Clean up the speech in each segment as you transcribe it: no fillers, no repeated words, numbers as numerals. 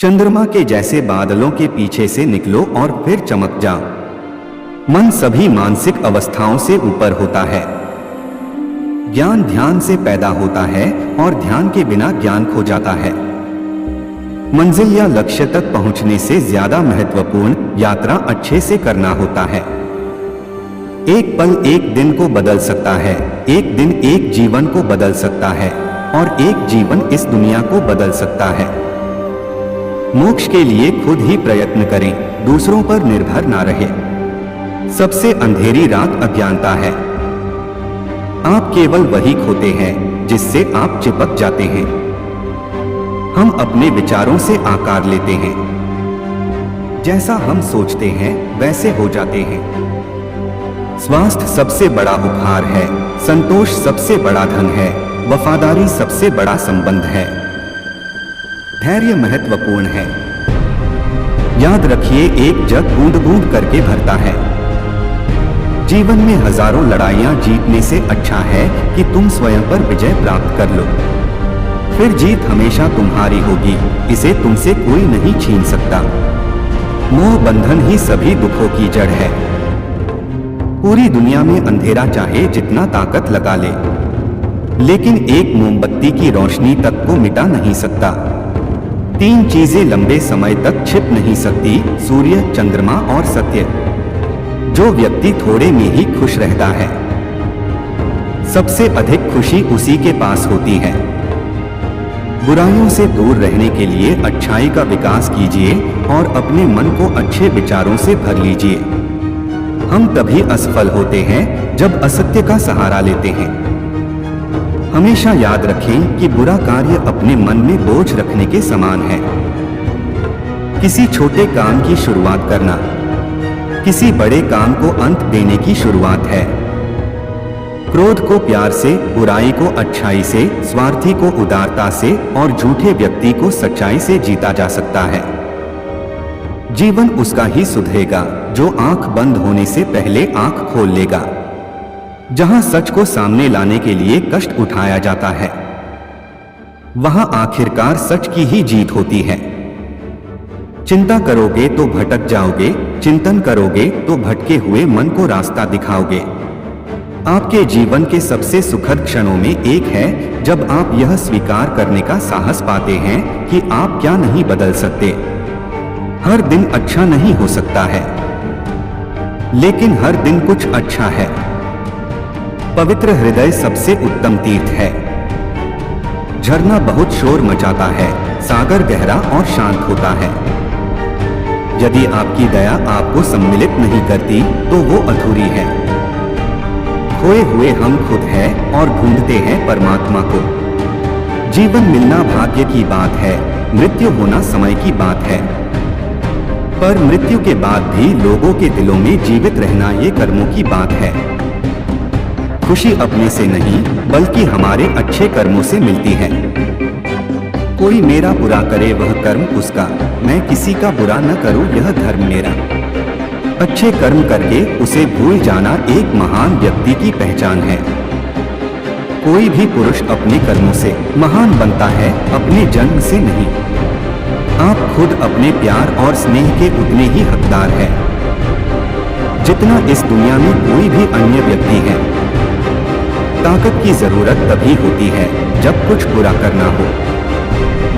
चंद्रमा के जैसे बादलों के पीछे से निकलो और फिर चमक जाओ। मन सभी मानसिक अवस्थाओं से ऊपर होता है। ज्ञान ध्यान से पैदा होता है और ध्यान के बिना ज्ञान खो जाता है। मंजिल या लक्ष्य तक पहुंचने से ज्यादा महत्वपूर्ण यात्रा अच्छे से करना होता है। एक पल एक दिन को बदल सकता है, एक दिन एक जीवन को बदल सकता है और एक जीवन इस दुनिया को बदल सकता है। मोक्ष के लिए खुद ही प्रयत्न करें, दूसरों पर निर्भर ना रहे। सबसे अंधेरी रात अज्ञानता है। आप केवल वही खोते हैं जिससे आप चिपक जाते हैं। हम अपने विचारों से आकार लेते हैं। जैसा हम सोचते हैं वैसे हो जाते हैं। स्वास्थ्य सबसे बड़ा उपहार है, संतोष सबसे बड़ा धन है, वफादारी सबसे बड़ा संबंध है, धैर्य महत्वपूर्ण है। याद रखिए, एक जग बूंद बूंद करके भरता है। जीवन में हजारों लड़ाइयां जीतने से अच्छा है कि तुम स्वयं पर विजय प्राप्त कर लो। फिर जीत हमेशा तुम्हारी होगी, इसे तुमसे कोई नहीं छीन सकता। मोह बंधन ही सभी दुखों की जड़ है। पूरी दुनिया में अंधेरा चाहे जितना ताकत लगा ले, लेकिन एक मोमबत्ती की रोशनी तक को मिटा नहीं सकता। तीन चीजें लंबे समय तक छिप नहीं सकती, सूर्य, चंद्रमा और सत्य। जो व्यक्ति थोड़े में ही खुश रहता है, सबसे अधिक खुशी उसी के पास होती है। बुराइयों से दूर रहने के लिए अच्छाई का विकास कीजिए और अपने मन को अच्छे विचारों से भर लीजिए। हम तभी असफल होते हैं जब असत्य का सहारा लेते हैं। हमेशा याद रखें कि बुरा कार्य अपने मन में बोझ रखने के समान है। किसी छोटे काम की शुरुआत करना किसी बड़े काम को अंत देने की शुरुआत है। क्रोध को प्यार से, बुराई को अच्छाई से, स्वार्थी को उदारता से और झूठे व्यक्ति को सच्चाई से जीता जा सकता है। जीवन उसका ही सुधरेगा जो आंख बंद होने से पहले आंख खोल लेगा। जहां सच को सामने लाने के लिए कष्ट उठाया जाता है, वहां आखिरकार सच की ही जीत होती है। चिंता करोगे तो भटक जाओगे, चिंतन करोगे तो भटके हुए मन को रास्ता दिखाओगे। आपके जीवन के सबसे सुखद क्षणों में एक है जब आप यह स्वीकार करने का साहस पाते हैं कि आप क्या नहीं बदल सकते। हर दिन अच्छा नहीं हो सकता है, लेकिन हर दिन कुछ अच्छा है। पवित्र हृदय सबसे उत्तम तीर्थ है। झरना बहुत शोर मचाता है, सागर गहरा और शांत होता है। यदि आपकी दया आपको सम्मिलित नहीं करती तो वो अधूरी है। खोए हुए हम खुद हैं और ढूंढते हैं परमात्मा को। जीवन मिलना भाग्य की बात है, मृत्यु होना समय की बात है। पर मृत्यु के बाद भी लोगों के दिलों में जीवित रहना ये कर्मों की बात है। खुशी अपने से नहीं बल्कि हमारे अच्छे कर्मों से मिलती है। कोई मेरा बुरा करे वह कर्म उसका, मैं किसी का बुरा न करूं यह धर्म मेरा। अच्छे कर्म करके उसे भूल जाना एक महान व्यक्ति की पहचान है। कोई भी पुरुष अपने कर्मों से महान बनता है, अपने जन्म से नहीं। आप खुद अपने प्यार और स्नेह के उतने ही हकदार हैं जितना इस दुनिया में कोई भी अन्य व्यक्ति है। ताकत की जरूरत तभी होती है जब कुछ बुरा करना हो,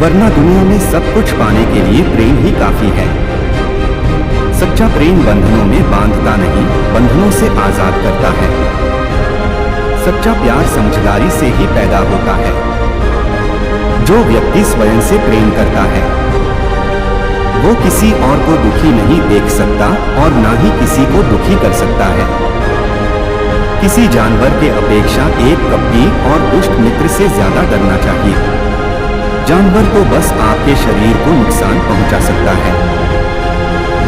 वरना दुनिया में सब कुछ पाने के लिए प्रेम ही काफी है। सच्चा प्रेम बंधनों में बांधता नहीं, बंधनों से आजाद करता है। सच्चा प्यार समझदारी से ही पैदा होता है। जो व्यक्ति स्वयं से प्रेम करता है वो किसी और को दुखी नहीं देख सकता और ना ही किसी को दुखी कर सकता है। किसी जानवर के अपेक्षा एक कपटी और दुष्ट मित्र से ज्यादा डरना चाहिए। जानवर तो बस आपके शरीर को नुकसान पहुंचा सकता है,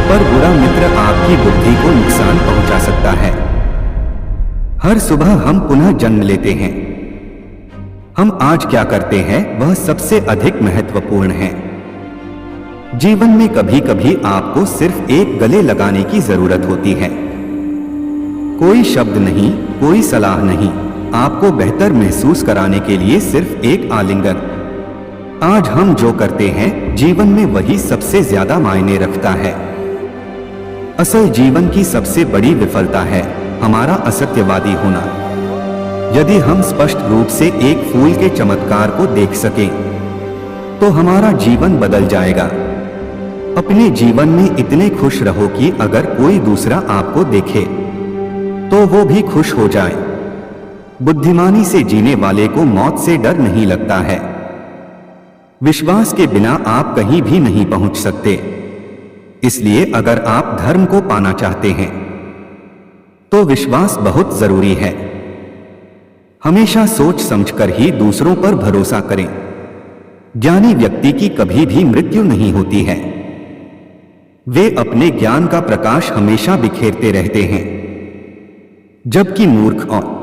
पर बुरा मित्र आपकी बुद्धि को नुकसान पहुंचा सकता है। हर सुबह हम पुनः जन्म लेते हैं। हम आज क्या करते हैं वह सबसे अधिक महत्वपूर्ण है। जीवन में कभी कभी आपको सिर्फ एक गले लगाने की जरूरत होती है। कोई शब्द नहीं, कोई सलाह नहीं, आपको बेहतर महसूस कराने के लिए सिर्फ एक आलिंगन। आज हम जो करते हैं जीवन में वही सबसे ज्यादा मायने रखता है। असल जीवन की सबसे बड़ी विफलता है हमारा असत्यवादी होना। यदि हम स्पष्ट रूप से एक फूल के चमत्कार को देख सकें तो हमारा जीवन बदल जाएगा। अपने जीवन में इतने खुश रहो कि अगर कोई दूसरा आपको देखे तो वो भी खुश हो जाए। बुद्धिमानी से जीने वाले को मौत से डर नहीं लगता है। विश्वास के बिना आप कहीं भी नहीं पहुंच सकते। इसलिए अगर आप धर्म को पाना चाहते हैं तो विश्वास बहुत जरूरी है। हमेशा सोच समझकर ही दूसरों पर भरोसा करें। ज्ञानी व्यक्ति की कभी भी मृत्यु नहीं होती है। वे अपने ज्ञान का प्रकाश हमेशा बिखेरते रहते हैं, जबकि मूर्ख और